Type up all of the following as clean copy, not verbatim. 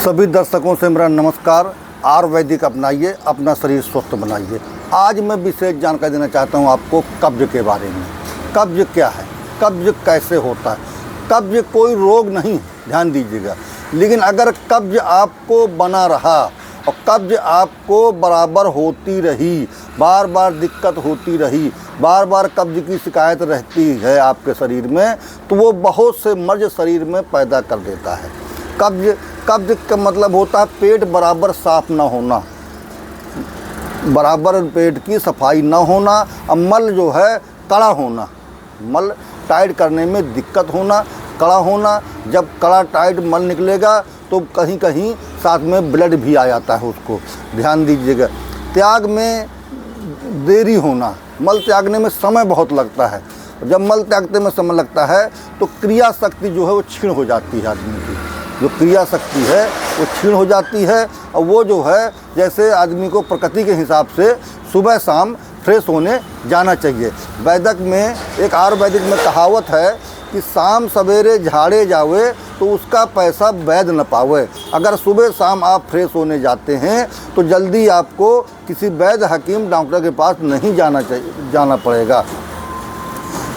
सभी दर्शकों से मेरा नमस्कार। आयुर्वेदिक अपनाइए, अपना शरीर स्वस्थ बनाइए। आज मैं विशेष जानकारी देना चाहता हूं आपको कब्ज के बारे में। कब्ज क्या है, कब्ज कैसे होता है। कब्ज कोई रोग नहीं, ध्यान दीजिएगा। लेकिन अगर कब्ज आपको बना रहा और कब्ज आपको बराबर होती रही, बार बार दिक्कत होती रही, बार बार कब्ज की शिकायत रहती है आपके शरीर में, तो वो बहुत से मर्ज शरीर में पैदा कर देता है। कब्ज का मतलब होता है पेट बराबर साफ ना होना, बराबर पेट की सफाई ना होना, और मल जो है कड़ा होना, मल टाइट करने में दिक्कत होना, कड़ा होना। जब कड़ा टाइट मल निकलेगा तो कहीं कहीं साथ में ब्लड भी आ जाता है, उसको ध्यान दीजिएगा। त्याग में देरी होना, मल त्यागने में समय बहुत लगता है। जब मल त्यागने में समय लगता है तो क्रिया शक्ति जो है वो क्षीण हो जाती है। आदमी की जो क्रिया शक्ति है वो क्षीण हो जाती है, और वो जो है जैसे आदमी को प्रकृति के हिसाब से सुबह शाम फ्रेश होने जाना चाहिए। वैदिक में एक आयुर्वेदिक में कहावत है कि शाम सवेरे झाड़े जावे तो उसका पैसा वैद्य न पावे। अगर सुबह शाम आप फ्रेश होने जाते हैं तो जल्दी आपको किसी वैद्य हकीम डॉक्टर के पास नहीं जाना पड़ेगा।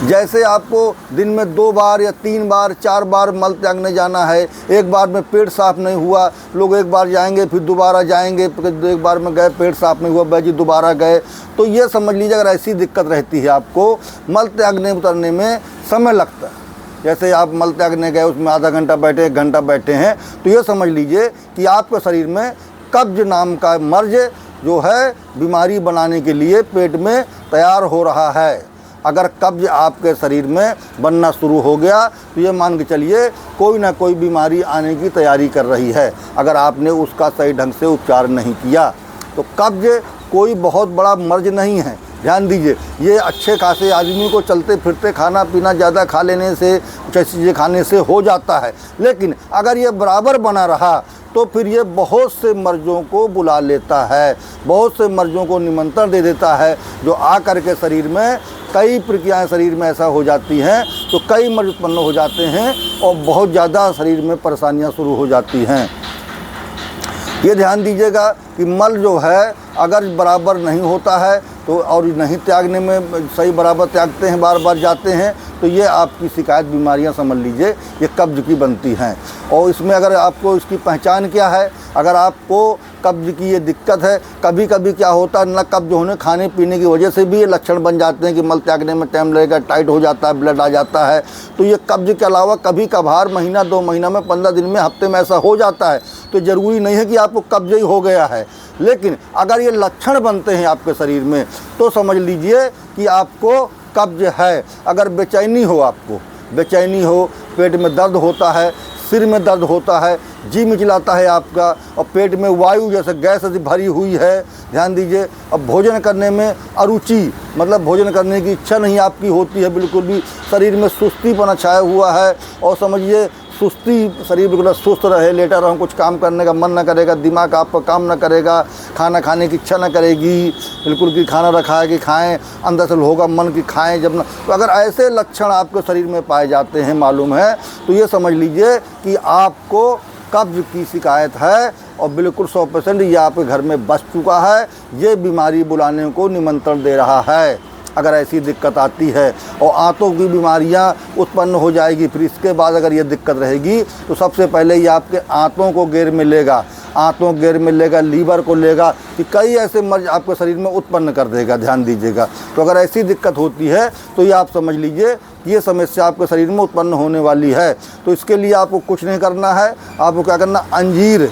जैसे आपको दिन में 2 बार या 3 बार 4 बार मल त्यागने जाना है, एक बार में पेट साफ़ नहीं हुआ, लोग एक बार जाएंगे फिर दोबारा जाएंगे, एक बार में गए पेट साफ़ नहीं हुआ, भाई जी दोबारा गए, तो ये समझ लीजिए अगर ऐसी दिक्कत रहती है आपको, मल त्यागने उतरने में समय लगता है। जैसे आप मल त्यागने गए, उसमें आधा घंटा बैठे, 1 घंटा बैठे हैं, तो ये समझ लीजिए कि आपके शरीर में कब्ज नाम का मर्ज जो है बीमारी बनाने के लिए पेट में तैयार हो रहा है। अगर कब्ज आपके शरीर में बनना शुरू हो गया तो ये मान के चलिए कोई ना कोई बीमारी आने की तैयारी कर रही है, अगर आपने उसका सही ढंग से उपचार नहीं किया। तो कब्ज कोई बहुत बड़ा मर्ज नहीं है, ध्यान दीजिए। ये अच्छे खासे आदमी को चलते फिरते खाना पीना ज़्यादा खा लेने से, कुछ ऐसी चीज़ें खाने से हो जाता है। लेकिन अगर ये बराबर बना रहा तो फिर ये बहुत से मर्जों को बुला लेता है, बहुत से मर्जों को निमंत्रण दे देता है, जो आकर के शरीर में कई प्रक्रियाएं शरीर में ऐसा हो जाती हैं तो कई मर्ज उत्पन्न हो जाते हैं और बहुत ज़्यादा शरीर में परेशानियां शुरू हो जाती हैं। ये ध्यान दीजिएगा कि मल जो है अगर बराबर नहीं होता है तो और नहीं त्यागने में सही बराबर त्यागते हैं, बार बार जाते हैं, तो ये आपकी शिकायत बीमारियां समझ लीजिए ये कब्ज की बनती हैं। और इसमें अगर आपको इसकी पहचान क्या है, अगर आपको कब्ज की ये दिक्कत है, कभी कभी क्या होता है न कब्ज होने खाने पीने की वजह से भी ये लक्षण बन जाते हैं कि मल त्यागने में टाइम लगेगा, टाइट हो जाता है, ब्लड आ जाता है। तो ये कब्ज के अलावा कभी कभार महीना 2 महीना में 15 दिन में हफ्ते में ऐसा हो जाता है, तो ज़रूरी नहीं है कि आपको कब्ज ही हो गया है। लेकिन अगर ये लक्षण बनते हैं आपके शरीर में तो समझ लीजिए कि आपको कब्ज है। अगर बेचैनी हो, आपको बेचैनी हो, पेट में दर्द होता है, सिर में दर्द होता है, जी मिचलाता है आपका, और पेट में वायु जैसे गैस भरी हुई है, ध्यान दीजिए। अब भोजन करने में अरुचि, मतलब भोजन करने की इच्छा नहीं आपकी होती है, बिल्कुल भी शरीर में सुस्तीपना छाया हुआ है, और समझिए सुस्ती, शरीर बिल्कुल सुस्त रहे, लेटा रहो, कुछ काम करने का मन न करेगा, दिमाग आपका काम न करेगा, खाना खाने की इच्छा न करेगी, बिल्कुल कि खाना रखा है कि खाएं, अंदर से होगा मन की खाएं जब न। तो अगर ऐसे लक्षण आपके शरीर में पाए जाते हैं, मालूम है, तो ये समझ लीजिए कि आपको कब्ज की शिकायत है, और बिल्कुल 100% ये आपके घर में बस चुका है, ये बीमारी बुलाने को निमंत्रण दे रहा है। अगर ऐसी दिक्कत आती है और आंतों की बीमारियां उत्पन्न हो जाएगी, फिर इसके बाद अगर ये दिक्कत रहेगी तो सबसे पहले ये आपके आंतों को घेर में लेगा, आंतों घेर में लेगा, लीवर को लेगा, कि कई ऐसे मर्ज आपके शरीर में उत्पन्न कर देगा, ध्यान दीजिएगा। तो अगर ऐसी दिक्कत होती है तो ये आप समझ लीजिए ये समस्या आपके शरीर में उत्पन्न होने वाली है। तो इसके लिए आपको कुछ नहीं करना है, आपको क्या करना, अंजीर,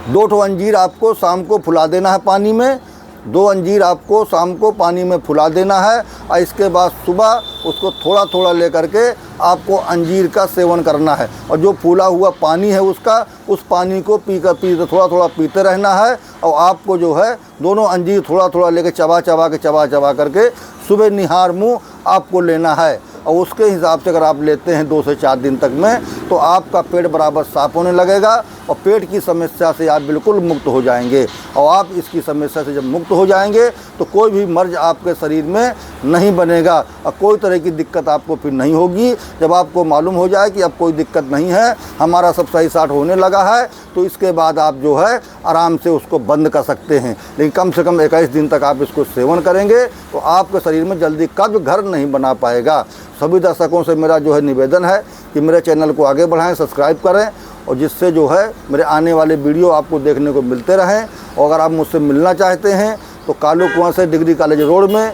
2 ठो अंजीर आपको शाम को फुला देना है पानी में, 2 अंजीर आपको शाम को पानी में फुला देना है, और इसके बाद सुबह उसको थोड़ा थोड़ा लेकर के आपको अंजीर का सेवन करना है। और जो फूला हुआ पानी है उसका, उस पानी को पीते थोड़ा थोड़ा पीते रहना है, और आपको जो है दोनों अंजीर थोड़ा थोड़ा लेके चबा चबा करके सुबह निहार मुँह आपको लेना है। और उसके हिसाब से अगर आप लेते हैं 2 से 4 दिन तक में, तो आपका पेट बराबर साफ़ होने लगेगा, और पेट की समस्या से आप बिल्कुल मुक्त हो जाएंगे। और आप इसकी समस्या से जब मुक्त हो जाएंगे तो कोई भी मर्ज आपके शरीर में नहीं बनेगा और कोई तरह की दिक्कत आपको फिर नहीं होगी। जब आपको मालूम हो जाए कि अब कोई दिक्कत नहीं है, हमारा सब सही साठ होने लगा है, तो इसके बाद आप जो है आराम से उसको बंद कर सकते हैं। लेकिन कम से कम 21 दिन तक आप इसको सेवन करेंगे तो आपके शरीर में जल्दी कब्ज घर नहीं बना पाएगा। सभी दर्शकों से मेरा जो है निवेदन है कि मेरे चैनल को आगे बढ़ाएं, सब्सक्राइब करें, और जिससे जो है मेरे आने वाले वीडियो आपको देखने को मिलते रहें। और अगर आप मुझसे मिलना चाहते हैं तो कालू कुआं से डिग्री कॉलेज रोड में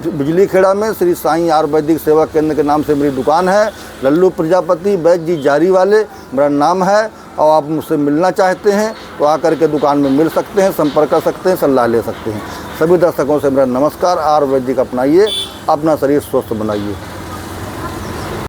बिजली खेड़ा में श्री साईं आयुर्वेदिक सेवा केंद्र के नाम से मेरी दुकान है। लल्लू प्रजापति वैद्य जी जारी वाले मेरा नाम है। और आप मुझसे मिलना चाहते हैं तो आकर के दुकान में मिल सकते हैं, संपर्क कर सकते हैं, सलाह ले सकते हैं। सभी दर्शकों से मेरा नमस्कार। आयुर्वेदिक अपनाइए, अपना शरीर स्वस्थ बनाइए।